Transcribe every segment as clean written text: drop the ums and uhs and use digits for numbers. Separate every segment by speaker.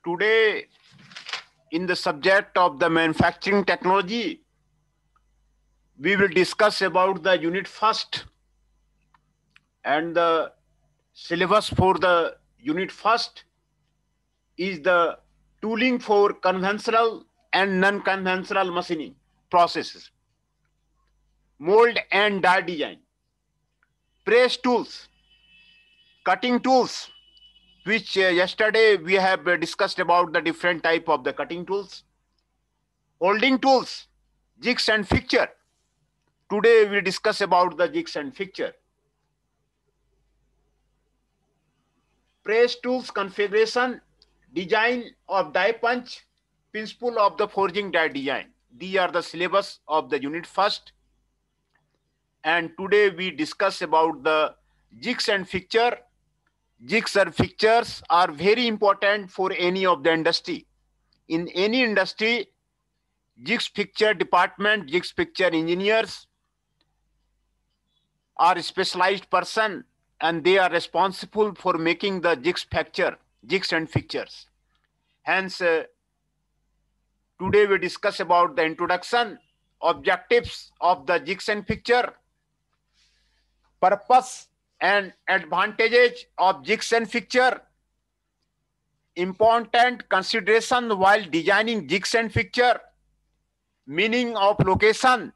Speaker 1: Today, in the subject of the manufacturing technology, we will discuss about the unit first and the syllabus for the unit first is the tooling for conventional and non-conventional machining processes, mold and die design, press tools, cutting tools, which yesterday we have discussed about the different type of the cutting tools, holding tools, jigs and fixture. Today we discuss about the jigs and fixture. Press tools configuration, design of die punch, principle of the forging die design. These are the syllabus of the unit first. And today we discuss about the jigs and fixture. Jigs or fixtures are very important for any of the industry. In any industry, jigs fixture department, jigs fixture engineers are specialized person and they are responsible for making the jigs and fixtures. Hence, today we discuss about the introduction, objectives of the jigs and fixture, purpose and advantages of jigs and fixture, important consideration while designing jigs and fixture, meaning of location,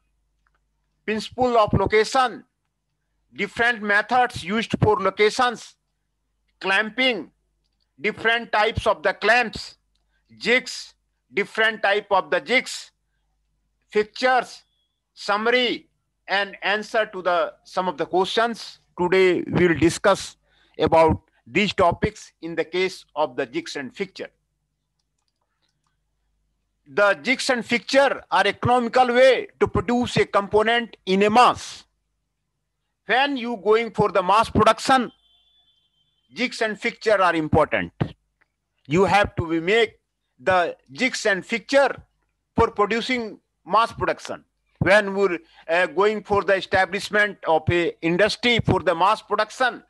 Speaker 1: principle of location, different methods used for locations, clamping, different types of the clamps, jigs, different type of the jigs, fixtures, summary, and answer to the some of the questions. Today we will discuss about these topics in the case of the jigs and fixture. The jigs and fixture are economical way to produce a component in a mass. When you going for the mass production, jigs and fixture are important. You have to make the jigs and fixture for producing mass production. When we're going for the establishment of a industry for the mass production,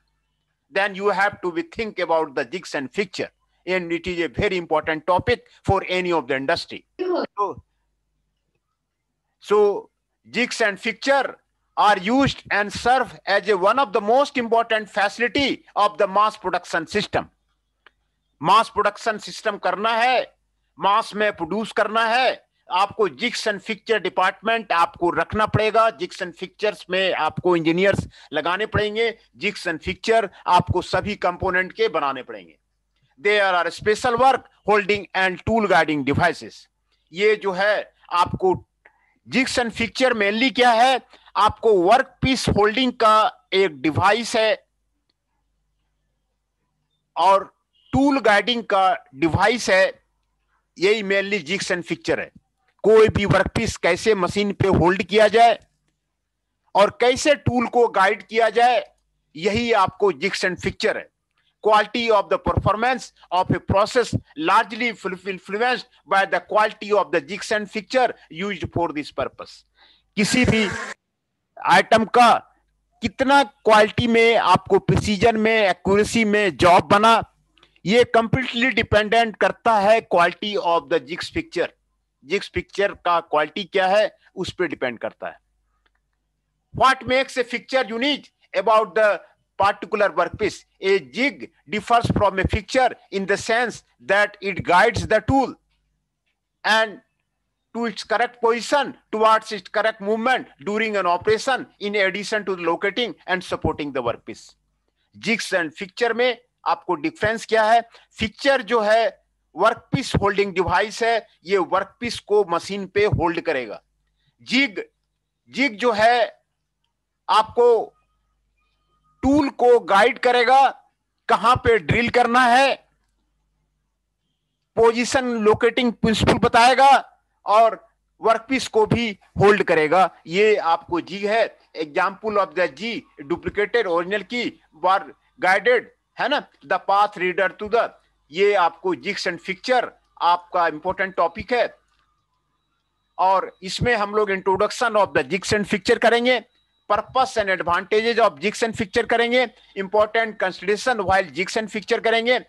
Speaker 1: then you have to think about the jigs and fixture. And it is a very important topic for any of the industry. So jigs and fixture are used and serve as one of the most important facility of the mass production system. Mass production system करना है, मास में produce करना है, आपको jigs and fixture department आपको रखना पड़ेगा. Jigs and fixtures में आपको इंजीनियर्स लगाने पड़ेंगे. जिग्स एंड फिक्चर आपको सभी कंपोनेंट के बनाने पड़ेंगे. There are special work holding and tool guiding devices. ये जो है आपको जिग्स एंड फिक्चर मेनली क्या है, आपको वर्क पीस होल्डिंग का एक डिवाइस है और टूल गाइडिंग का डिवाइस है. यही मेनली जिग्स एंड फिक्चर है. कोई भी वर्कपीस कैसे मशीन पे होल्ड किया जाए और कैसे टूल को गाइड किया जाए, यही आपको जिग्स एंड फिक्चर है. Quality of the performance of a process largely influenced by the quality of the jigs and fixture used for this purpose. किसी भी आइटम का कितना क्वालिटी में, आपको प्रिसीजन में, एक्यूरेसी में जॉब बना, ये कंप्लीटली डिपेंडेंट करता है quality of the jigs fixture. Jigs fixture का क्वालिटी क्या है उस पर डिपेंड करता है. What makes a fixture unique about the particular workpiece? A jig differs from a fixture in the sense that it guides the tool and to its correct position towards its correct movement during an operation, in addition to locating and supporting the workpiece. Jigs and fixture में आपको difference क्या है? Fixture जो है workpiece holding device है, ये workpiece को machine पे होल्ड करेगा. जिग जो है आपको टूल को गाइड करेगा, कहां पे ड्रिल करना है, पोजीशन लोकेटिंग प्रिंसिपल बताएगा और वर्कपीस को भी होल्ड करेगा. ये आपको जी है. Example of the G duplicated original की वर गाइडेड है ना, the path reader to the. ये आपको जिग्स एंड फिक्चर आपका इंपॉर्टेंट टॉपिक है और इसमें हम लोग introduction of the jigs and fixture करेंगे, purpose and advantages of jigs and fixture करेंगे, important consideration while jigs and fixture करेंगे,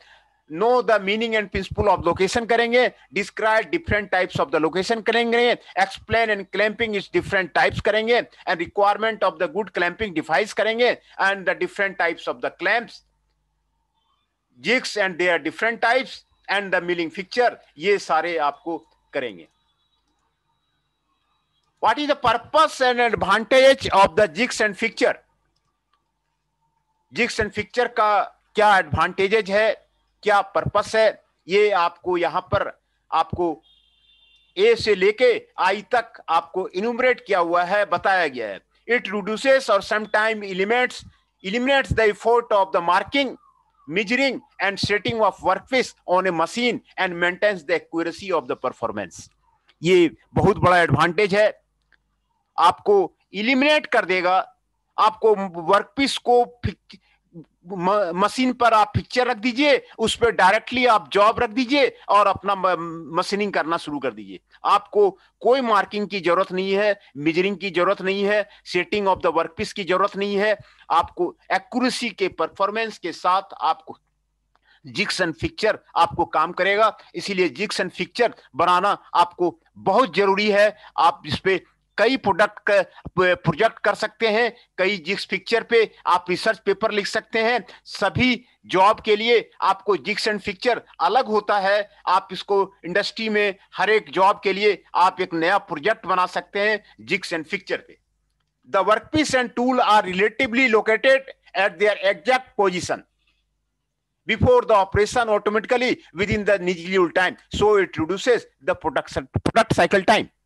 Speaker 1: know the meaning and principle of location करेंगे, describe different types of the location करेंगे, explain and clamping is different types करेंगे, and requirement of the good clamping device करेंगे, and the different types of the clamps, jigs and their different types, and the milling fixture, ये सारे आपको करेंगे। What is the purpose and advantage of the jigs and fixture? Jigs and fixture का क्या advantages है, क्या purpose है, ये आपको यहां पर आपको ए से लेके आई तक आपको इन्यूमरेट किया हुआ है, बताया गया है। इट रिड्यूसेस और sometime eliminates the effort of the marking, measuring and setting of workpiece on a machine and maintains the accuracy of the performance। ये बहुत बड़ा एडवांटेज है, आपको इलिमिनेट कर देगा, आपको वर्कपीस को मशीन पर आप पिक्चर रख दीजिए, उस पर डायरेक्टली आप जॉब रख दीजिए और अपना मशीनिंग करना शुरू कर दीजिए। आपको कोई मार्किंग की जरूरत नहीं है, मेजरिंग की जरूरत नहीं है, सेटिंग ऑफ द वर्कपीस की जरूरत नहीं है। आपको एक्यूरेसी के परफॉर्मेंस के साथ आपको जिग्स एंड फिक्चर आपको काम करेगा। इसीलिए जिग्स एंड फिक्चर बनाना आपको बहुत जरूरी है। आप इस पे कई प्रोजेक्ट कर सकते हैं, कई जिग्स फिक्चर पे आप रिसर्च पेपर लिख सकते हैं। सभी जॉब के लिए आपको जिग्स एंड फिक्चर अलग होता है। आप इसको इंडस्ट्री में हर एक जॉब के लिए आप एक नया प्रोजेक्ट बना सकते हैं जिग्स एंड फिक्चर पे। The workpiece and tool are relatively located at their exact position before the operation automatically within the scheduled time, so it reduces the product cycle time।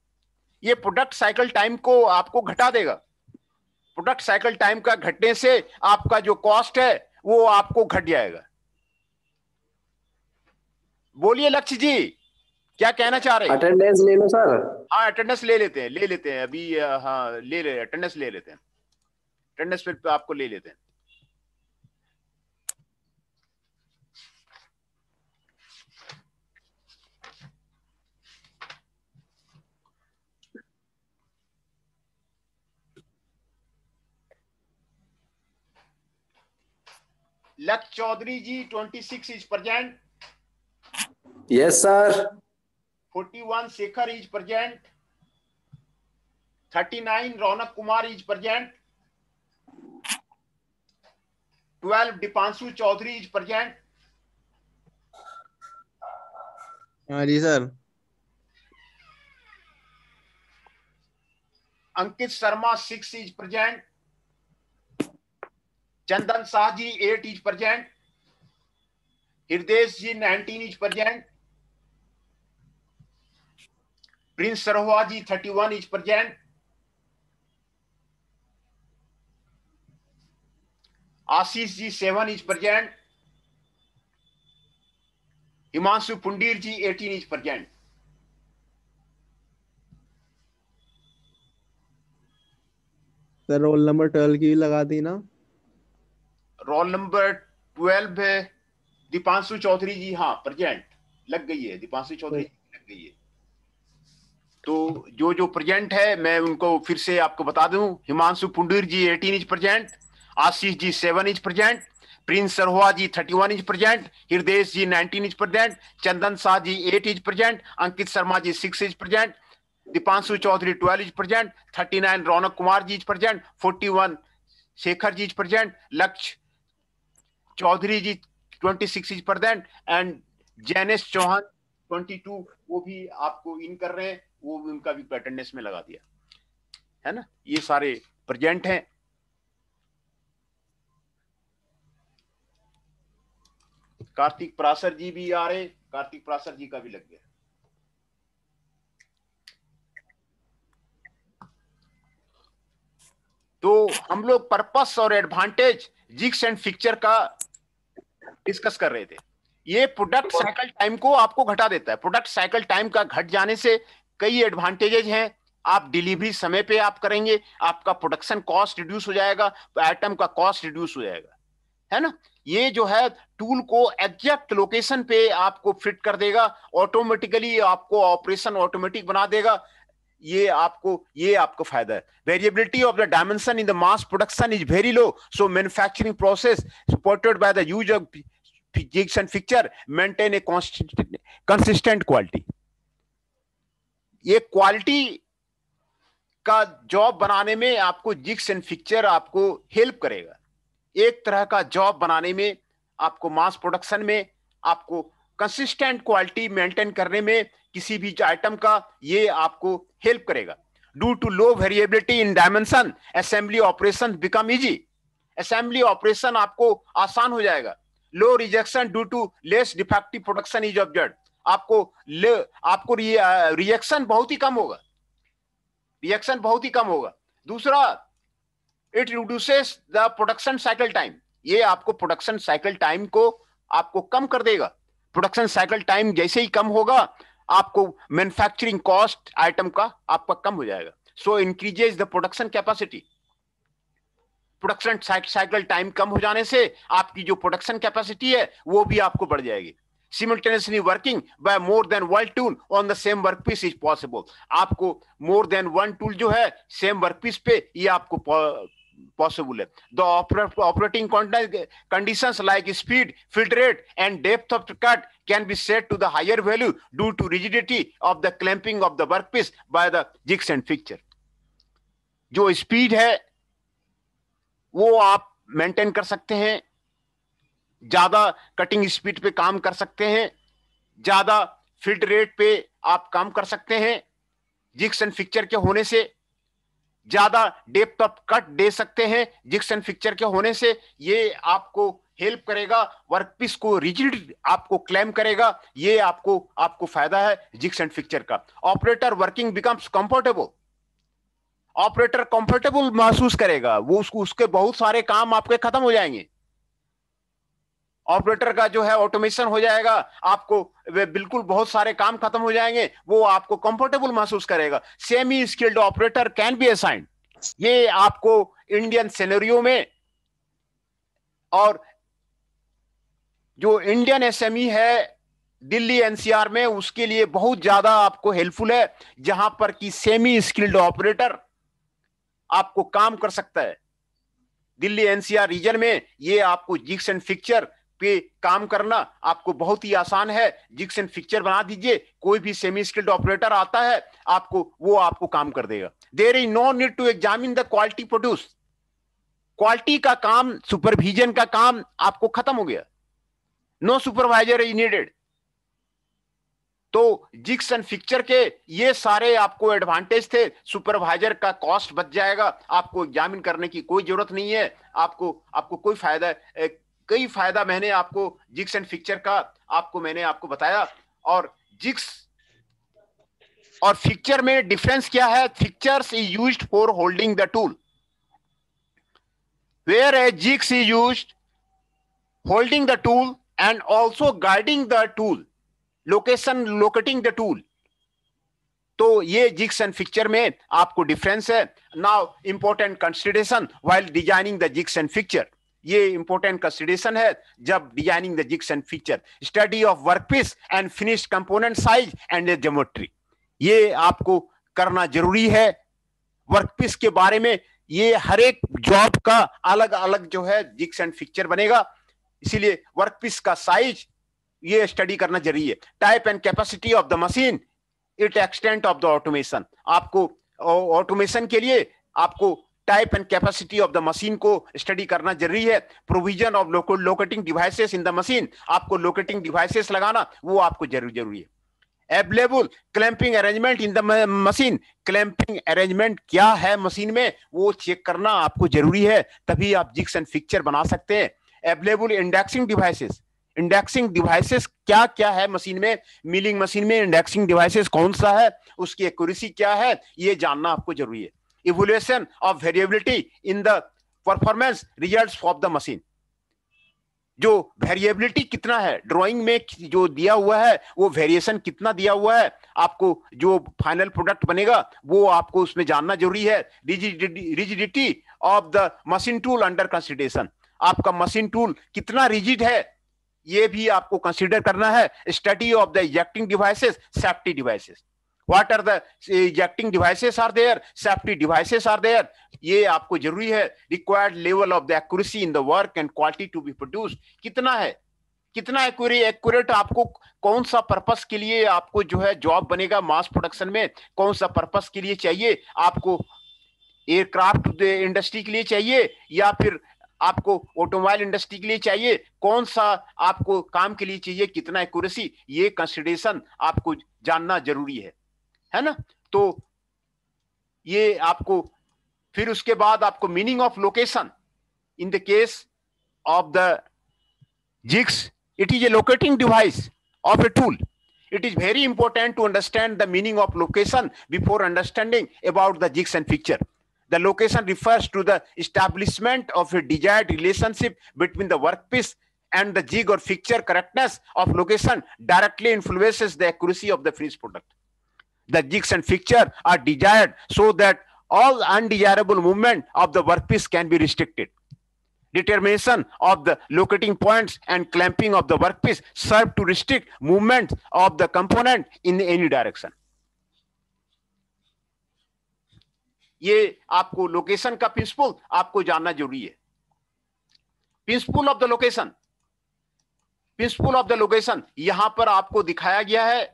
Speaker 1: ये प्रोडक्ट साइकिल टाइम को आपको घटा देगा। Product cycle time का घटने से आपका जो कॉस्ट है वो आपको घट जाएगा। बोलिए लक्ष्य जी, क्या कहना चाह रहे हैं?
Speaker 2: अटेंडेंस ले लो सर।
Speaker 1: हाँ अटेंडेंस ले लेते हैं अभी। हाँ ले अटेंडेंस ले लेते हैं, अटेंडेंस पे आपको ले लेते हैं। Lakshya Chaudhary ji 26 is present.
Speaker 2: Yes sir.
Speaker 1: 41 Shekhar is present. 39 Raunak Kumar is present. 12 Deepanshu Chaudhary is present.
Speaker 3: हाँ जी sir.
Speaker 1: Ankit Sharma 6 is present. Chandan Shah ji 8 is present. Hriday ji 19 is present. Prince Saroha ji 31 is present. Ashish ji 7 is present. Himanshu Pundir ji 18 is present.
Speaker 3: Sir roll number 12 की लगा दी ना?
Speaker 1: रोल नंबर 12 है दीपांशु चौधरी जी। हाँ प्रेजेंट लग गई है, दीपांशु चौधरी जी लग गई है। तो जो प्रेजेंट है मैं उनको फिर से आपको बता दूं। Himanshu Pundir ji 18 is present. Ashish ji 7 is present. Prince Saroha ji 31 is present. Hriday ji 19 is present. Chandan Shah ji 8 is present. Ankit Sharma ji 6 is present. Dipanshu Chaudhary 12 is present. 39 Raunak Kumar ji is present. 41 Shekhar ji is present. Lakshya Chaudhary ji 26 is present and Jainesh Chauhan 22 वो भी आपको इन कर रहे हैं, वो भी उनका भी अटेंडेंस में लगा दिया है ना। ये सारे प्रेजेंट हैं। कार्तिक प्रासर जी भी आ रहे, कार्तिक प्रासर जी का भी लग गया। तो हम लोग पर्पस और एडवांटेज जिग्स एंड फिक्चर का डिस्कस कर रहे थे। ये प्रोडक्ट साइकिल टाइम को आपको घटा देता है। प्रोडक्ट साइकिल टाइम का घट जाने से कई एडवांटेजेस हैं। आप डिलीवरी समय पे आप करेंगे, आपका प्रोडक्शन कॉस्ट रिड्यूस हो जाएगा, आइटम का कॉस्ट रिड्यूस हो जाएगा, है ना। ये जो है टूल को एग्जैक्ट लोकेशन पे आपको फिट कर देगा, ऑटोमेटिकली आपको ऑपरेशन ऑटोमेटिक बना देगा। ये आपको फायदा है। Variability of the dimension in the mass production is very low, so manufacturing process supported by the use of jigs and fixture maintain a consistent quality. ये क्वालिटी का जॉब बनाने में आपको जिग्स एंड फिक्चर आपको help करेगा। एक तरह का जॉब बनाने में आपको मास प्रोडक्शन में आपको कंसिस्टेंट क्वालिटी मेंटेन करने में किसी भी आइटम का ये आपको हेल्प करेगा। Due to low variability in dimension assembly operation become easy. Assembly operation आपको आसान हो जाएगा। Low rejection due to less defective production is observed. आपको रिजेक्शन बहुत ही कम होगा, रिएक्शन बहुत ही कम होगा। दूसरा, it reduces the production cycle time. ये आपको प्रोडक्शन साइकिल टाइम को आपको कम कर देगा। प्रोडक्शन साइकिल टाइम जैसे ही कम होगा आपको मैन्युफैक्चरिंग कॉस्ट आइटम का आपका कम हो जाएगा। So increases the production capacity. Production cycle time कम हो जाने से आपकी जो प्रोडक्शन कैपेसिटी है वो भी आपको बढ़ जाएगी। Simultaneously working by more than one tool on the same workpiece is possible। आपको more than one tool जो है same workpiece पे ये आपको possible है। The operating conditions like speed, field rate and depth of cut can be set to the higher value due to rigidity of the clamping of the workpiece by the jigs and fixture। जो speed है वो आप maintain कर सकते हैं, ज्यादा cutting speed पे काम कर सकते हैं, ज्यादा फील्ड रेट पे आप काम कर सकते हैं। जिग्स एंड फिक्चर के होने से ज्यादा डेप्थ ऑफ कट दे सकते हैं। जिग्स एंड फिक्चर के होने से ये आपको हेल्प करेगा, वर्कपीस को रिजिड आपको क्लेम करेगा। ये आपको फायदा है जिग्स एंड फिक्चर का। Operator working becomes comfortable. Operator comfortable महसूस करेगा, वो उसके बहुत सारे काम आपके खत्म हो जाएंगे। ऑपरेटर का जो है ऑटोमेशन हो जाएगा, आपको बिल्कुल बहुत सारे काम खत्म हो जाएंगे, वो आपको कंफर्टेबल महसूस करेगा। Semi skilled operator can be assigned. ये आपको इंडियन सिनेरियो में और जो इंडियन एसएमई है दिल्ली एनसीआर में उसके लिए बहुत ज्यादा आपको हेल्पफुल है, जहां पर कि सेमी स्किल्ड ऑपरेटर आपको काम कर सकता है। दिल्ली एनसीआर रीजन में ये आपको जिग्स एंड फिक्चर पे काम करना आपको बहुत ही आसान है। जिग्स एंड फिक्चर बना दीजिए, कोई भी सेमी स्किल्ड ऑपरेटर आता है आपको काम कर देगा। There is no need to examine the quality produce. Quality का काम, सुपरविजन का काम आपको खत्म हो गया। No supervisor is needed. तो जिग्स एंड फिक्चर के ये सारे आपको एडवांटेज थे। सुपरवाइजर का कॉस्ट बच जाएगा, आपको एग्जामिन करने की कोई जरूरत नहीं है। आपको कोई फायदा, कई फायदा मैंने आपको जिग्स एंड फिक्चर का मैंने आपको बताया। और जिग्स और फिक्चर में डिफरेंस क्या है? Fixtures is used for holding the tool, where a jigs is used holding the tool and also guiding the tool, locating the tool. तो ये जिग्स एंड फिक्चर में आपको डिफरेंस है। Now important consideration while designing the jigs and fixture. ये important consideration है जब designing the jigs and fixture. Study of workpiece and finished component size and geometry, ये आपको करना जरूरी है। वर्कपीस के बारे में ये हर एक जॉब का अलग अलग जो है जिग्स एंड फिक्चर बनेगा, इसीलिए वर्कपीस का साइज ये स्टडी करना जरूरी है। Type and capacity of the machine, it extent of the automation. आपको ऑटोमेशन के लिए आपको type and capacity of the machine को स्टडी करना जरूरी है। Provision of locating devices in the machine, आपको लोकेटिंग डिवाइसेस लगाना वो आपको जरूरी है। Available clamping arrangement in the machine, clamping arrangement क्या है मशीन में वो चेक करना आपको जरूरी है, तभी आप जिग्स एंड फिक्चर बना सकते हैं। Available indexing devices, indexing devices क्या क्या है मशीन में, मिलिंग मशीन में इंडेक्सिंग डिवाइसेस कौन सा है, उसकी एक्यूरेसी क्या है, ये जानना आपको जरूरी है। Evolution of variability in the performance results of the machine, जो वेरिएबिलिटी कितना है ड्राइंग में जो दिया हुआ है वो वेरिएशन कितना दिया हुआ है, आपको जो फाइनल प्रोडक्ट बनेगा वो आपको उसमें जानना जरूरी है। Rigidity of the machine tool under consideration, आपका मशीन टूल कितना रिजिड है ये भी आपको कंसीडर करना है। Study of the ejecting devices, safety devices, what are the ejecting devices are there, safety devices are there, ये आपको जरूरी है। Required level of the accuracy in the work and quality to be produced कितना है, कितना accurate आपको कौन सा पर्पस के लिए आपको जो है जॉब बनेगा मास प्रोडक्शन में, कौन सा पर्पस के लिए चाहिए आपको, एयरक्राफ्ट इंडस्ट्री के लिए चाहिए या फिर आपको ऑटोमोबाइल इंडस्ट्री के लिए चाहिए, कौन सा आपको काम के लिए चाहिए, कितना एक्यूरेसी, ये कंसिडरेशन आपको जानना जरूरी है ना। तो ये आपको फिर उसके बाद आपको meaning of location in the case of the jigs, it is a locating device of a tool. It is very important to understand the meaning of location before understanding about the jigs and fixture. The location refers to the establishment of a desired relationship between the workpiece and the jig or fixture. Correctness of location directly influences the accuracy of the finished product. The jigs and fixture are desired so that all undesirable movement of the workpiece can be restricted. Determination of the locating points and clamping of the workpiece serve to restrict movement of the component in any direction. ये आपको location का principal आपको जानना जरूरी है। Principal of the location, principal of the location यहां पर आपको दिखाया गया है,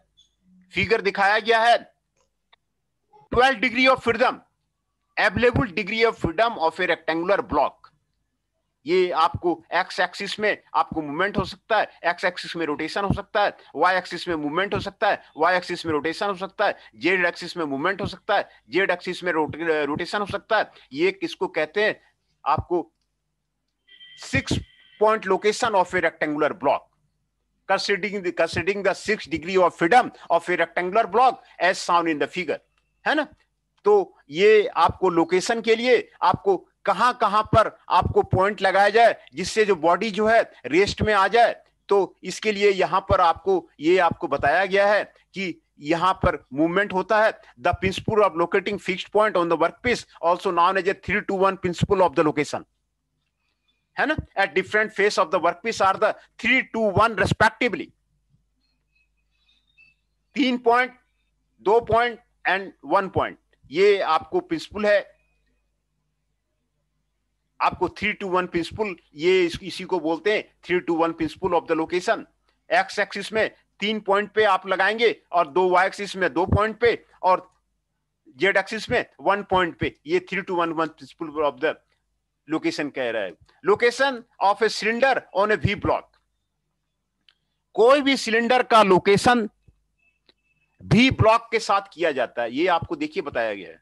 Speaker 1: फिगर दिखाया गया है। 12 degree of freedom, available degree of freedom of A rectangular block. ये आपको एक्स एक्सिस में आपको मूवमेंट हो सकता है, एक्स एक्सिस में रोटेशन हो सकता है, वाई एक्सिस में मूवमेंट हो सकता है, वाई एक्सिस में रोटेशन हो सकता है, जेड एक्सिस में मूवमेंट हो सकता है, जेड एक्सिस में रोटेशन हो सकता है। ये किसको कहते हैं, आपको 6 point location of A rectangular block, considering the 6 degree of freedom of a rectangular block as shown in the figure, है ना। तो ये आपको लोकेशन के लिए आपको कहां कहां पर आपको पॉइंट लगाया जाए जिससे जो बॉडी जो है रेस्ट में आ जाए, तो इसके लिए यहां पर आपको ये आपको बताया गया है कि यहां पर मूवमेंट होता है। The principle of locating fixed point on the workpiece also known as a 3-to-1 principle of the location, है ना। At different face of the workpiece are the 3-to-1 respectively. 3 point, 2 point and 1 point, ये आपको principal है, आपको 3-to-1 principal, ये इसी को बोलते हैं 3-to-1 principle of the location. X axis में 3 पॉइंट पे आप लगाएंगे और 2 वाई एक्सिस में 2 पॉइंट पे और जेड एक्सिस में 1 पॉइंट पे, ये 3-to-1 principle of the location कह रहा है। Location of a cylinder on A V block, कोई भी सिलेंडर का लोकेशन भी ब्लॉक के साथ किया जाता है, ये आपको देखिए बताया गया है।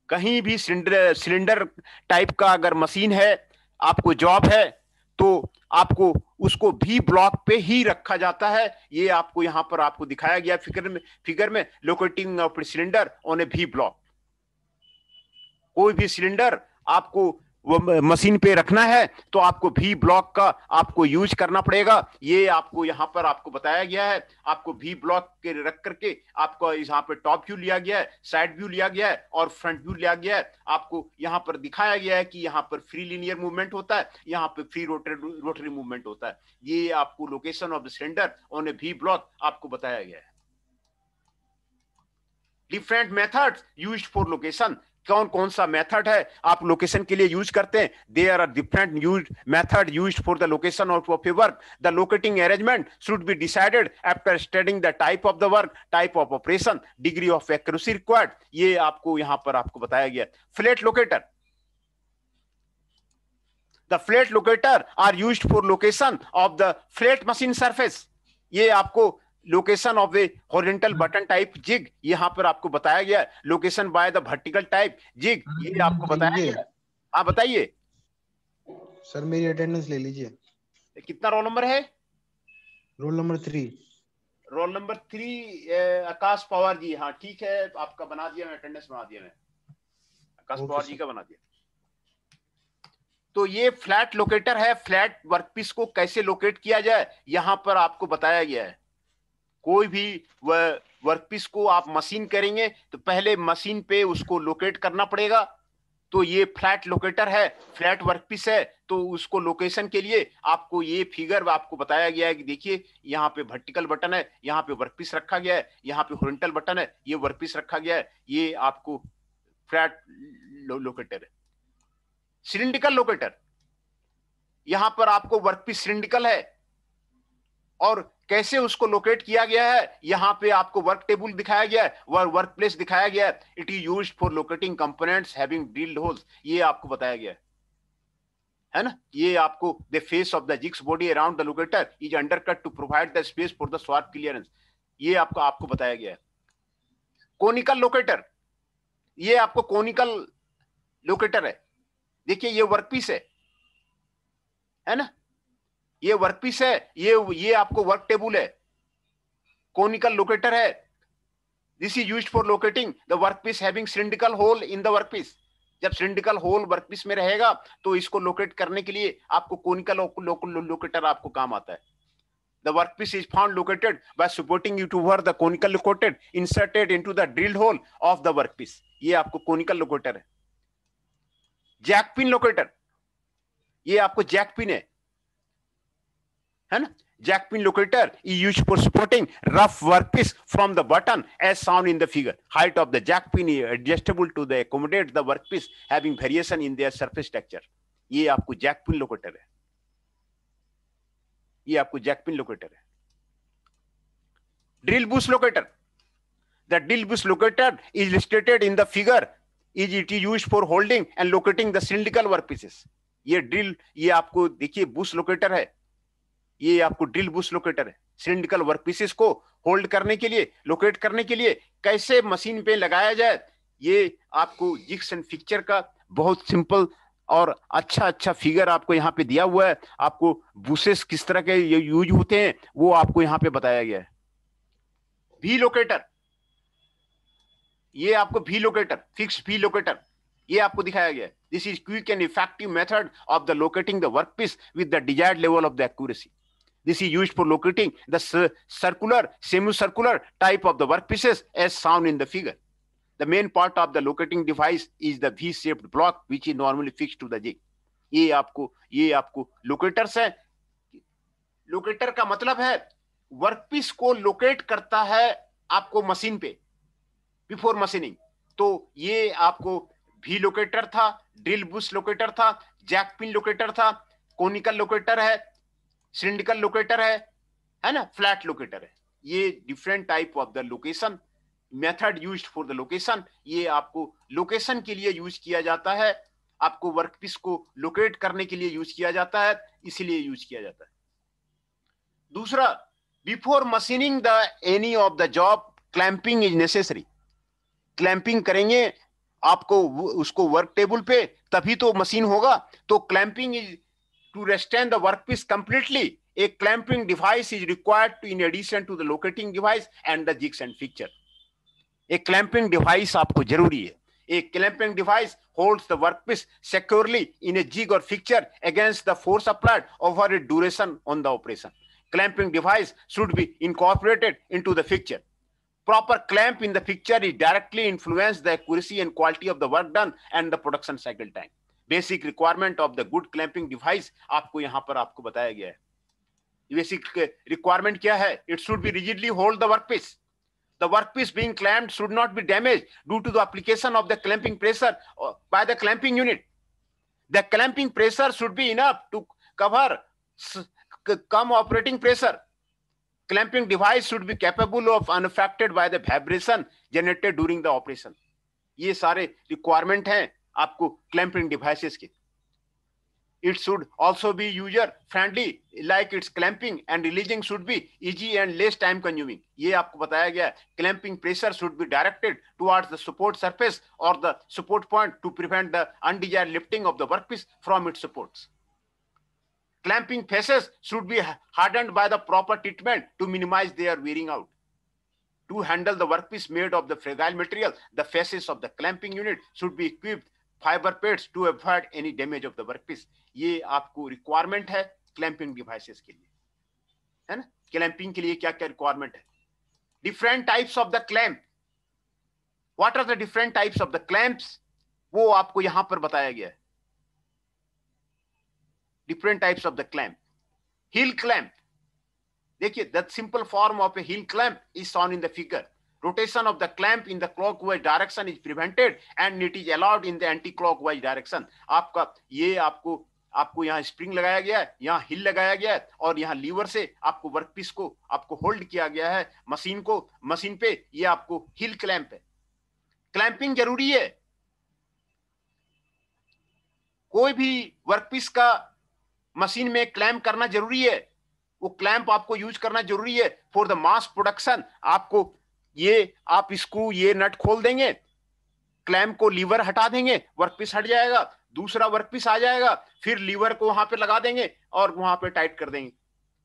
Speaker 1: कहीं भी सिलेंडर टाइप का अगर मशीन है, आपको जॉब है, तो आपको उसको भी ब्लॉक पे ही रखा जाता है। ये आपको यहां पर आपको दिखाया गया फिगर में locating of cylinder on a V block. कोई भी सिलेंडर आपको वो मशीन पे रखना है तो आपको भी ब्लॉक का आपको यूज करना पड़ेगा। ये आपको यहां पर आपको बताया गया है। आपको भी ब्लॉक के रख करके आपको यहाँ पे टॉप व्यू लिया गया है, साइड व्यू लिया गया है और फ्रंट व्यू लिया गया है। आपको यहाँ पर दिखाया गया है कि यहाँ पर फ्री लीनियर मूवमेंट होता है, यहाँ पे फ्री रोटरी मूवमेंट होता है। ये आपको location of the cylinder on a V block आपको बताया गया है। Different methods used for location, कौन कौन सा मेथड है आप लोकेशन के लिए यूज करते हैं। There are different method used for the location of a work. The locating arrangement should be decided after studying the type of the work, type of operation, degree of accuracy required. ये आपको यहां पर आपको बताया गया। Flat locator, the flat locator are used for location of the flat machine surface. ये आपको location of a horizontal button type jig यहां पर आपको बताया गया है। Location by the vertical type jig ये आपको बताया गया। आप बताइए
Speaker 4: सर, मेरी अटेंडेंस ले लीजिए।
Speaker 1: कितना रोल नंबर है?
Speaker 4: Roll number 3।
Speaker 1: रोल नंबर 3 आकाश पवार जी। हाँ ठीक है, आपका बना दिया मैं, अटेंडेंस बना दिया मैं, आकाश पवार जी का बना दिया। तो ये फ्लैट लोकेटर है। फ्लैट वर्कपीस को कैसे लोकेट किया जाए यहां पर आपको बताया गया है। कोई भी वर्कपीस को आप मशीन करेंगे तो पहले मशीन पे उसको लोकेट करना पड़ेगा। तो ये फ्लैट लोकेटर है, फ्लैट वर्कपीस है, तो उसको लोकेशन के लिए आपको ये फिगर आपको बताया गया है कि देखिए यहाँ पे वर्टिकल बटन है, यहाँ पे वर्कपीस रखा गया है, यहाँ पे हॉरिजॉन्टल बटन है, ये वर्कपीस रखा गया है। ये आपको फ्लैट लोकेटर है। सिलिंड्रिकल लोकेटर, यहां पर आपको वर्कपीस सिलिंड्रिकल है, और कैसे उसको लोकेट किया गया है, यहां पे आपको वर्क टेबल दिखाया गया है, वर्क प्लेस दिखाया गया है। It is used for locating components having drilled holes, ये आपको बताया गया है ना। ये आपको the face of the jigs body around the locator is undercut to provide the space for the swarf clearance, ये आपको बताया गया है। कोनिकल लोकेटर, ये आपको कोनिकल लोकेटर है। देखिए ये वर्कपीस है ना, ये वर्कपीस है, ये आपको वर्क टेबल है, कोनिकल लोकेटर है। This is used for locating the workpiece having cylindrical hole in the workpiece. जब सिलिंड्रिकल होल वर्कपीस में रहेगा तो इसको लोकेट करने के लिए आपको कोनिकल लोकेटर आपको काम आता है। The workpiece is found located by supporting it over the conical located inserted into the drilled hole of the workpiece, ये आपको कोनिकल लोकेटर है। जैक पिन लोकेटर, ये आपको जैक पिन है ना। Jack pin locator is used for supporting rough workpiece from the button as shown in the figure. Height of the jack pin is adjustable to the accommodate the workpiece having variation in their surface structure, ये आपको jack pin locator है, ये आपको jack pin locator है। Drill bush locator, the drill bush locator is listed in the figure, it is used for holding and locating the cylindrical workpieces. ये आपको देखिए bush locator है, ये आपको ड्रिल बुश लोकेटर है। सिलिंड्रिकल वर्कपीसेस को hold करने के लिए, लोकेट करने के लिए कैसे मशीन पे लगाया जाए, ये आपको जिग्स एंड फिक्चर का बहुत सिंपल और अच्छा फिगर आपको यहाँ पे दिया हुआ है। आपको बुशेस किस तरह के यूज होते हैं वो आपको यहाँ पे बताया गया है। भी लोकेटर, ये आपको भी लोकेटर, फिक्स भी लोकेटर, ये आपको दिखाया गया है। This is quick and effective method of the locating the workpiece with the desired level of the accuracy. This is used for locating the circular, semicircular type of the workpieces as shown in the figure. The main part of the locating device is the V-shaped block which is normally fixed to the jig. ये आपको locators है। Locator का मतलब है workpiece को locate करता है आपको मशीन पे बिफोर मशीनिंग। तो ये आपको भी लोकेटर था, ड्रिल बुश लोकेटर था, जैक पिन लोकेटर था, कोनिकल लोकेटर है, सिलिंड्रिकल लोकेटर है ना, फ्लैट लोकेटर है। ये different type of the location method used for the location, ये आपको लोकेशन के लिए यूज किया जाता है, आपको वर्कपीस को लोकेट करने के लिए यूज किया जाता है, इसलिए यूज किया जाता है। दूसरा, before machining the any of the job clamping is necessary. Clamping करेंगे आपको उसको वर्क टेबल पे, तभी तो मशीन होगा। तो clamping is to restrain the workpiece completely. A clamping device is required in addition to the locating device and the jigs and fixture. A clamping device आपको जरूरी है। A clamping device holds the workpiece securely in a jig or fixture against the force applied over a duration on the operation. Clamping device should be incorporated into the fixture. Proper clamp in the fixture is directly influence the accuracy and quality of the work done and the production cycle time. Basic requirement of the good clamping device आपको यहां पर आपको बताया गया है। Basic requirement क्या है? It should be rigidly hold the workpiece. The workpiece being clamped should not be damaged due to the application of the clamping pressure by the clamping unit. The clamping pressure should be enough to cover come operating pressure. Clamping device should be capable of unaffected by the vibration generated during the operation. ये सारे requirement हैं आपको clamping devices के। It should also be user friendly, like its clamping and releasing should be easy and less time consuming. ये आपको बताया गया है। Clamping pressure should be directed towards the support surface or the support point to prevent the undesired lifting of the workpiece from its supports. Clamping faces should be hardened by the proper treatment to minimize their wearing out. To handle the workpiece made of the fragile material, the faces of the clamping unit should be equipped fiber pads to avoid any damage of the workpiece. ये आपको requirement है clamping devices के लिए, है ना। Clamping के लिए क्या क्या रिक्वायरमेंट है? Different types of the clamp. What are the different types of the clamps? वो आपको यहां पर बताया गया है। Different types of the clamp. Heel clamp. देखिए, the simple form of a heel clamp is shown in the figure. Rotation of the clamp in the clockwise direction is prevented and it is allowed in the anti-clockwise direction. आपका ये आपको आपको यहाँ spring लगाया गया है, यहाँ हिल लगाया गया है, और यहाँ लीवर से आपको वर्कपीस को आपको होल्ड किया गया है, मशीन पे ये आपको हिल क्लैंप है। क्लैंपिंग जरूरी है, कोई भी वर्कपीस का मशीन में क्लैंप करना जरूरी है, वो क्लैंप आपको यूज करना जरूरी है फॉर द मास प्रोडक्शन। आपको ये आप स्क्रू ये नट खोल देंगे, क्लैंप को लीवर हटा देंगे, वर्कपीस हट जाएगा, दूसरा वर्कपीस आ जाएगा, फिर लीवर को वहां पे लगा देंगे और वहां पे टाइट कर देंगे।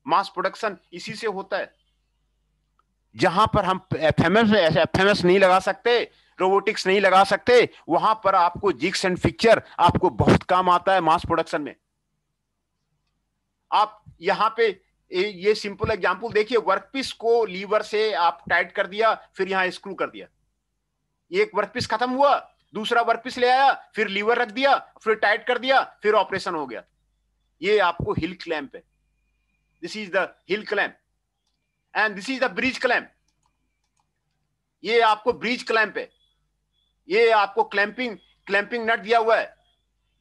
Speaker 1: मास प्रोडक्शन इसी से होता है। जहां पर हम एफएमएस नहीं लगा सकते, रोबोटिक्स नहीं लगा सकते, वहां पर आपको जिग्स एंड फिक्चर आपको बहुत काम आता है मास प्रोडक्शन में। आप यहां पे ये सिंपल एग्जांपल देखिए, वर्कपीस को लीवर से आप टाइट कर दिया, फिर यहां स्क्रू कर दिया, एक वर्कपीस खत्म हुआ, दूसरा वर्कपीस ले आया, फिर लीवर रख दिया, फिर टाइट कर दिया, फिर ऑपरेशन हो गया। ये आपको हिल क्लैंप है। This is the hill clamp and this is the bridge clamp. ये आपको ब्रिज क्लैंप है। ये आपको क्लैंपिंग नट दिया हुआ है।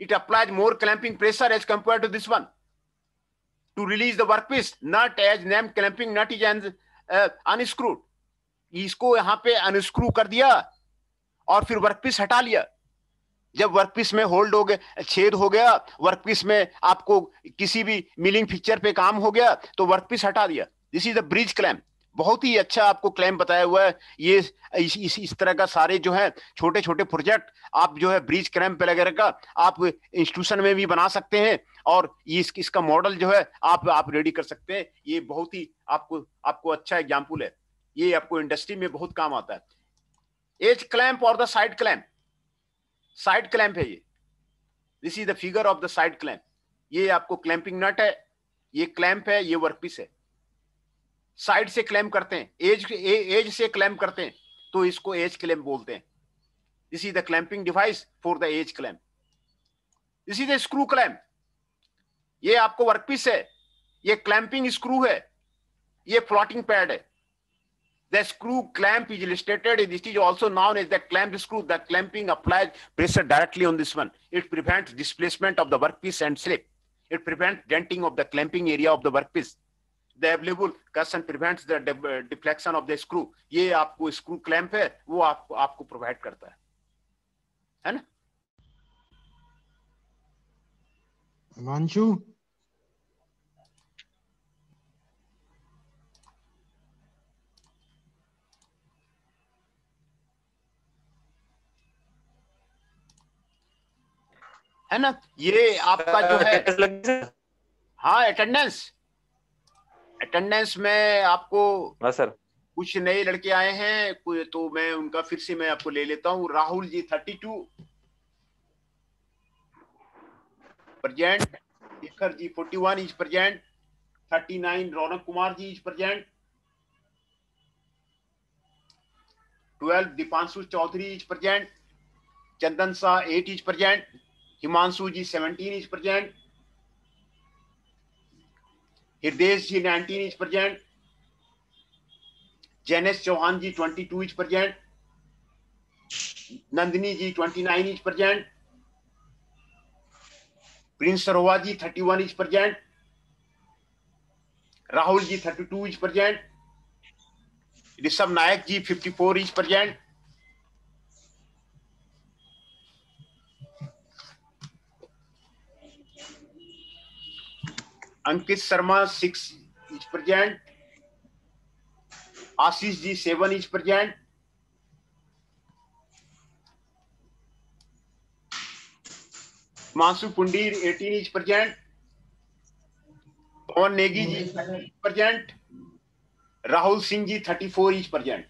Speaker 1: It applies more clamping pressure as compare to this one to release the workpiece. Nut as named clamping nut is unscrewed. इसको यहाँ पे अनस्क्रू कर दिया और फिर वर्कपीस हटा लिया। जब वर्कपीस में होल्ड हो गया, छेद हो गया, वर्कपीस में आपको किसी भी मिलिंग फिक्चर पे काम हो गया तो वर्कपीस हटा दिया। This is the bridge clamp. बहुत ही अच्छा आपको क्लैंप बताया हुआ है। ये इस तरह का सारे जो है छोटे छोटे प्रोजेक्ट आप जो है ब्रिज क्लैंप पे लगे का आप इंस्टीट्यूशन में भी बना सकते हैं, और ये इसका मॉडल जो है आप रेडी कर सकते हैं। ये बहुत ही आपको अच्छा एग्जाम्पल है। ये आपको इंडस्ट्री में बहुत काम आता है। एज क्लैंप और the side clamp. Side clamp है ये। This is the figure of the side clamp. ये आपको क्लैंपिंग नट है, ये क्लैंप है, ये वर्कपीस है। साइड से क्लैंप करते हैं, एज से क्लैंप करते हैं तो इसको एज क्लैंप बोलते हैं। This is the clamping device for the edge clamp. This is the screw clamp. ये आपको वर्कपीस है, ये क्लैंपिंग स्क्रू है, ये फ्लोटिंग पैड है। The screw clamp is illustrated. This is also known as the clamp screw. The clamping applies pressure directly on this one. It prevents displacement of the workpiece and slip. It prevents denting of the clamping area of the workpiece. The available cushion prevents the deflection of the screw. ये आपको screw clamp है, वो आपको provide करता है ना?
Speaker 4: हिमांशु,
Speaker 1: है ना? ये आपका जो है हाँ अटेंडेंस में आपको
Speaker 5: हाँ सर।
Speaker 1: कुछ नए लड़के आए हैं तो मैं उनका फिर से मैं आपको ले लेता हूँ। Rahul ji 32 present, Shekhar ji 41 is present, 39 Raunak Kumar ji is present, 12 Deepanshu Chaudhary is present, Chandan Shah 8 is present, Himanshu ji 17 is present, Hriday ji 19 is present, Jainesh Chauhan ji 22 is present, Nandini ji 29 is present, Prince Sarova ji 31 is present, Rahul ji 32 is present, Rishabh Nayak ji 54 is present, Ankit Sharma 6 is present, Ashish ji 7 is present, Mansu Pundir 18 is present, Pawan Negi ji present, Rahul Singh ji 34 is present,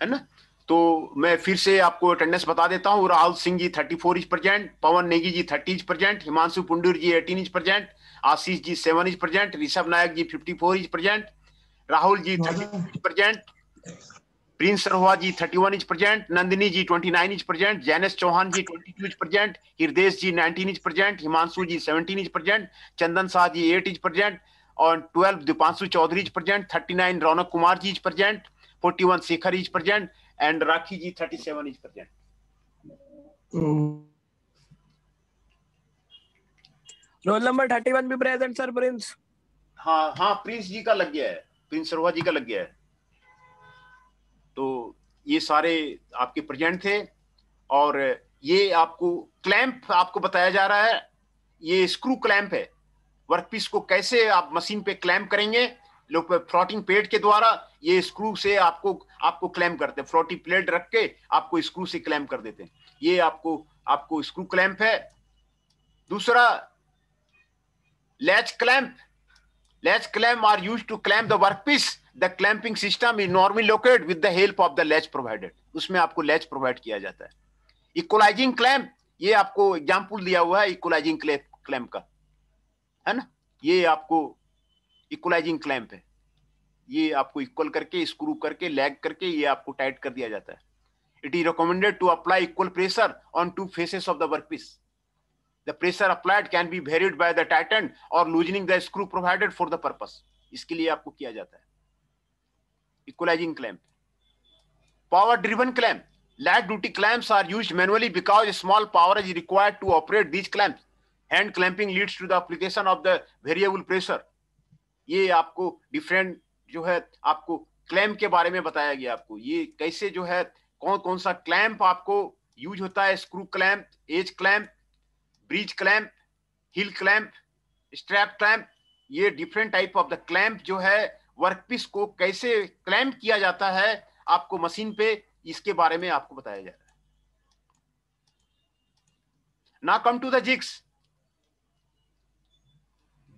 Speaker 1: है ना? तो मैं फिर से आपको attendance बता देता हूँ। Rahul Singh ji 34 is present, Pawan Negi ji 30 is present, Himanshu Pundur ji 18 is present, Ashish ji 7 is present, Rishabh Nayak ji 54 is present, Rahul ji 30 is present, Prince Sarova ji 31 is present, Nandini ji 29 is present, Jainesh Chauhan ji 22 is present, Hriday ji 19 is present, Himanshu ji 17 is present, Chandan Shah ji 8 is present, और 12 Deepanshu Chaudhary is present, 39 Raunak Kumar ji is present, 41 Shekhar is present, and Rakhi ji 37 is present.
Speaker 5: Roll number 31 भी present sir. Prince.
Speaker 1: हाँ हाँ, Prince जी का लग गया है, Prince सरवा जी का लग गया है। तो ये सारे आपके प्रेजेंट थे। और ये आपको क्लैंप आपको बताया जा रहा है, ये स्क्रू क्लैंप है। वर्कपीस को कैसे आप मशीन पे क्लैंप करेंगे, लोग फ्लोटिंग प्लेट के द्वारा ये स्क्रू से आपको क्लैंप करते हैं। फ्लोटिंग प्लेट रख के आपको स्क्रू से क्लैंप कर देते हैं। ये आपको स्क्रू क्लैंप है। दूसरा latch clamp. Latch clamp are used to clamp the workpiece. The clamping system is normally located with the help of the latch provided. उसमें आपको लैच प्रोवाइड किया जाता है। इक्वलाइजिंग क्लैंप, ये आपको एग्जांपल दिया हुआ है इक्वलाइजिंग क्लैंप का, है ना। ये आपको इक्वलाइजिंग क्लैंप है। ये आपको इक्वल करके, स्क्रू करके, लैग करके ये आपको टाइट कर दिया जाता है। It is recommended to apply equal pressure on two faces of the workpiece. The pressure applied can be varied by the tighten or loosening the screw provided for the purpose. इसके लिए आपको किया जाता है equalising clamp. Power driven clamp. Latch duty clamps are used manually because small power is required to operate these clamps. Hand clamping leads to the application of the variable pressure. ये आपको different जो है आपको clamp के बारे में बताया गया। आपको ये कैसे जो है कौन कौन सा क्लैंप आपको यूज होता है। Screw clamp, edge clamp, bridge clamp, heel clamp, strap clamp, ये different type of the clamp जो है वर्कपीस को कैसे क्लैंप किया जाता है आपको मशीन पे, इसके बारे में आपको बताया जा रहा है। Now come to the jigs.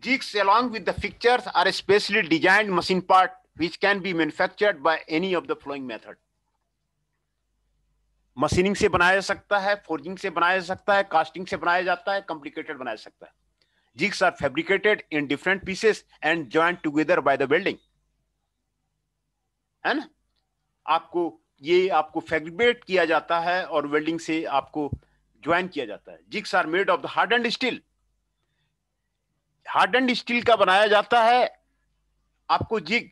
Speaker 1: Jigs along with the fixtures are a specially designed machine part which can be manufactured by any of the following method. Machining से बनाया जा सकता है, फोर्जिंग से बनाया जा सकता है, कास्टिंग से बनाया जाता है, कॉम्प्लिकेटेड बनाया जा सकता है. Jigs are fabricated in different pieces and joined together by the welding. है ना, आपको फैब्रिकेट किया जाता है और वेल्डिंग से आपको ज्वाइन किया जाता है. Jigs are made of the hardened steel. Hardened steel का बनाया जाता है आपको जिग.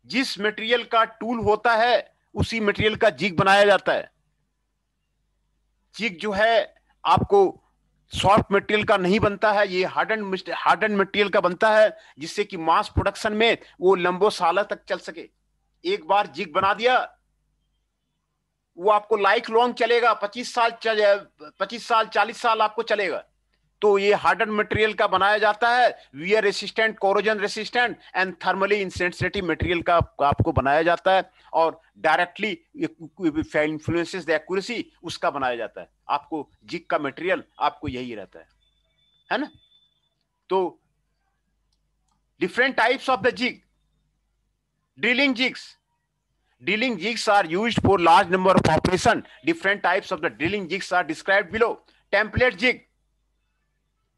Speaker 1: जिस मटेरियल का टूल होता है उसी मटेरियल का जिग बनाया जाता है. जिग जो है आपको सॉफ्ट मटेरियल का नहीं बनता है, ये हार्डन्ड मटेरियल का बनता है जिससे कि मास प्रोडक्शन में वो लंबो साल तक चल सके. एक बार जिग बना दिया वो आपको लाइफ लॉन्ग चलेगा, 25 साल 40 साल आपको चलेगा. तो ये हार्डन मटेरियल का बनाया जाता है. Wear resistant, corrosion resistant and thermally insensitive material का आपको बनाया जाता है और डायरेक्टली इन्फ्लुएंसेस द एक्यूरेसी उसका बनाया जाता है. आपको जिग का मटेरियल आपको यही रहता है ना. तो different types of the jig. Drilling jigs. Drilling jigs are used for large number of operation. Different types of the drilling jigs are described below. Template jig.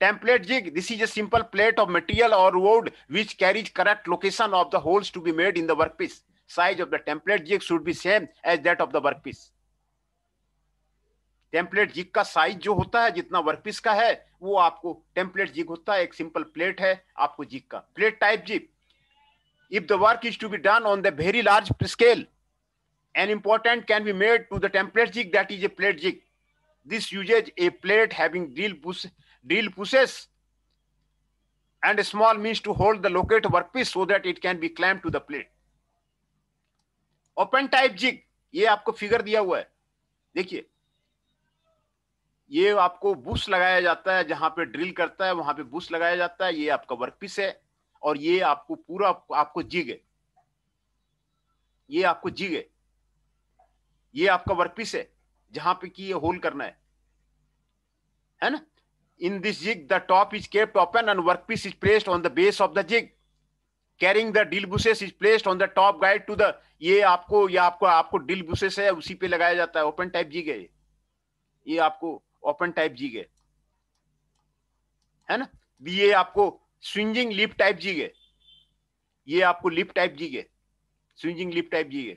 Speaker 1: Template jig, this is a simple plate of material or wood which carries correct location of the holes to be made in the workpiece. Size of the template jig should be same as that of the workpiece. Template jig का size जो होता है जितना workpiece का है वो आपको template zig होता है. एक सिंपल प्लेट है आपको जिग का. Plate type jig. If the work is to be done on the very large scale, an important can be made to the template jig, that is a plate jig. This uses a plate having drill pushes and a small means to hold the locate workpiece so that it can be clamped to the plate. Open type jig, ये आपको figure दिया हुआ है. देखिए ये आपको Bush लगाया जाता है, जहां पे ड्रिल करता है वहां पे बुश लगाया जाता है. ये आपका वर्कपीस है और ये आपको पूरा आपको जिग है. ये आपको जिग है, ये आपका वर्कपीस है जहां पे कि ये होल करना है ना. In this jig, the top is kept open and workpiece is placed on the base of the jig. Carrying the drill bushes is placed on the top guide to the. ये आपको drill bushes है उसी पे लगाया जाता है. Open type jig है ये आपको ओपन टाइप जिग है ना. ये आपको स्विंजिंग लिप टाइप जिग है. ये आपको लिप टाइप जिग है, स्विंजिंग लिप टाइप जिग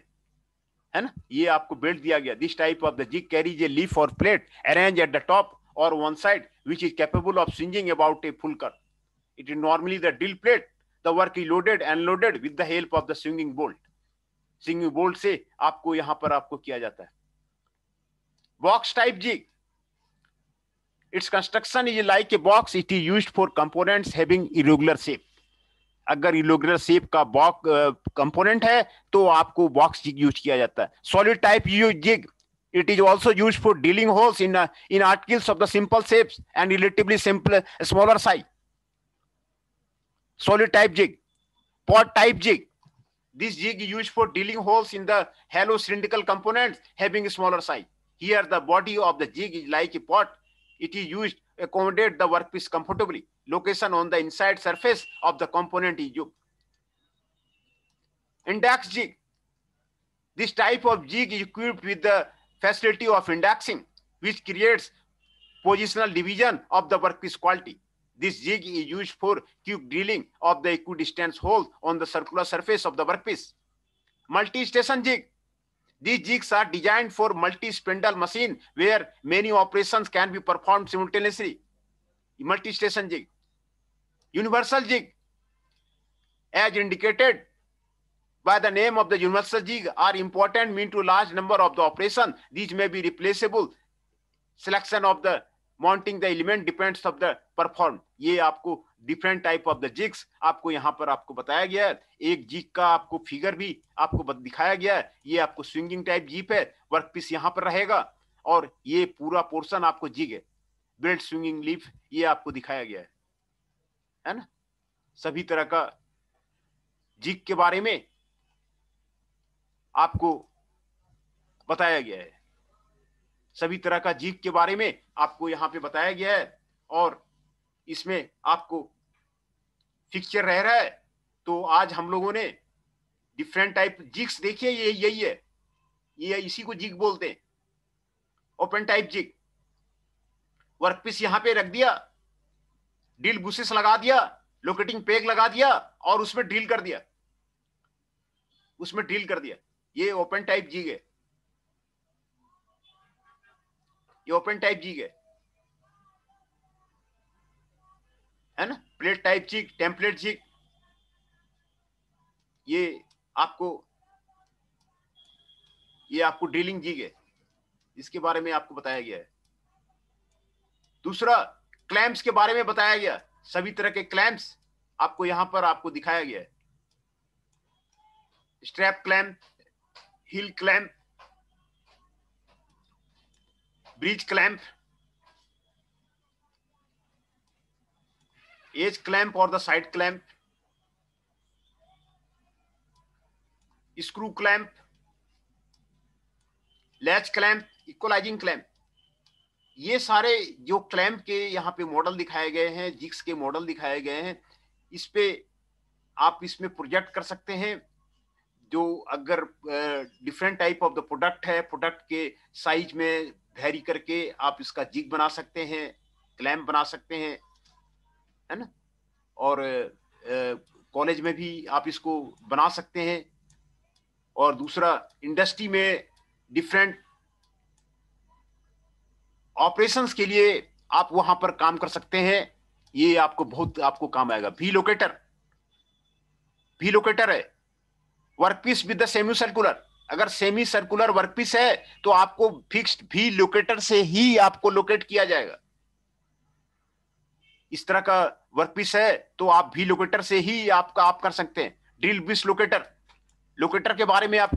Speaker 1: है ना. ये आपको बेल्ट दिया गया. This type of the jig carries a leaf और plate arrange at the top or one side which is capable of swinging about a full curve. It is normally the drill plate. The work is loaded and loaded with the help of the swinging bolt. Swinging bolt से आपको यहां पर आपको किया जाता है. Box type jig. Its construction is like a box. It is used for components having irregular shape. अगर irregular shape का बॉक्स कंपोनेंट है तो आपको बॉक्स जिग यूज किया जाता है. Solid type jig, it is also used for drilling holes in articles of the simple shapes and relatively simple smaller size. Solid type jig. Pod type jig. This jig is used for drilling holes in the hollow cylindrical components having smaller size. Here the body of the jig is like a pod. It is used to accommodate the workpiece comfortably. Location on the inside surface of the component is used. Index jig. This type of jig is equipped with the facility of indexing, which creates positional division of the workpiece quality. This jig is used for quick drilling of the equidistant holes on the circular surface of the workpiece. Multi-station jig. These jigs are designed for multi-spindle machine where many operations can be performed simultaneously. Multi-station jig. Universal jig. As indicated by the name of the universal jig, are important mean to large number of the operation. These may be replaceable. Selection of the mounting the element depends of the perform. ये आपको different type of the jigs आपको यहाँ पर आपको बताया गया है. एक jig का आपको फिगर भी आपको दिखाया गया है. ये आपको swinging type jig है. वर्कपीस यहाँ पर रहेगा और ये पूरा पोर्शन आपको jig है. बेल्ट स्विंगिंग लीफ ये आपको दिखाया गया है ना. सभी तरह का जिग के बारे में आपको बताया गया है. सभी तरह का जिग के बारे में आपको यहाँ पे बताया गया है और इसमें आपको फिक्चर रह रहा है. तो आज हम लोगों ने डिफरेंट टाइप जिग्स देखिए. ये यही है, ये इसी को जिग बोलते हैं. Open type zig. वर्कपीस यहाँ पे रख दिया, ड्रिल बुशेस लगा दिया, लोकेटिंग पेग लगा दिया और उसमें ड्रिल कर दिया, ये ओपन टाइप जिग है. ये ओपन टाइप जिग है ना. Plate type jig, template jig, ये आपको ड्रिलिंग जिग है. इसके बारे में आपको बताया गया है. दूसरा क्लैंप्स के बारे में बताया गया. सभी तरह के क्लैंप्स आपको यहां पर आपको दिखाया गया है. Strap clamp, heel clamp, bridge clamp, edge clamp और the side clamp, screw clamp, latch clamp, equalising clamp. ये सारे जो क्लैंप के यहाँ पे मॉडल दिखाए गए हैं, जिग्स के मॉडल दिखाए गए हैं, इस पे आप इसमें प्रोजेक्ट कर सकते हैं. जो अगर different type of the product है, प्रोडक्ट के साइज में वेरी करके आप इसका जिग बना सकते हैं, क्लैंप बना सकते हैं, है ना. और कॉलेज में भी आप इसको बना सकते हैं. और दूसरा इंडस्ट्री में डिफरेंट ऑपरेशंस के लिए आप वहां पर काम कर सकते हैं. ये आपको बहुत आपको काम आएगा. वी लोकेटर है. Workpiece with the semi circular. अगर सेमी सर्कुलर वर्कपीस है तो आपको फिक्स्ड वी लोकेटर से ही आपको लोकेट किया जाएगा. इस तरह का वर्कपीस है तो आप वी लोकेटर से ही आप कर सकते हैं. ड्रिल बिस लोकेटर के बारे में आपको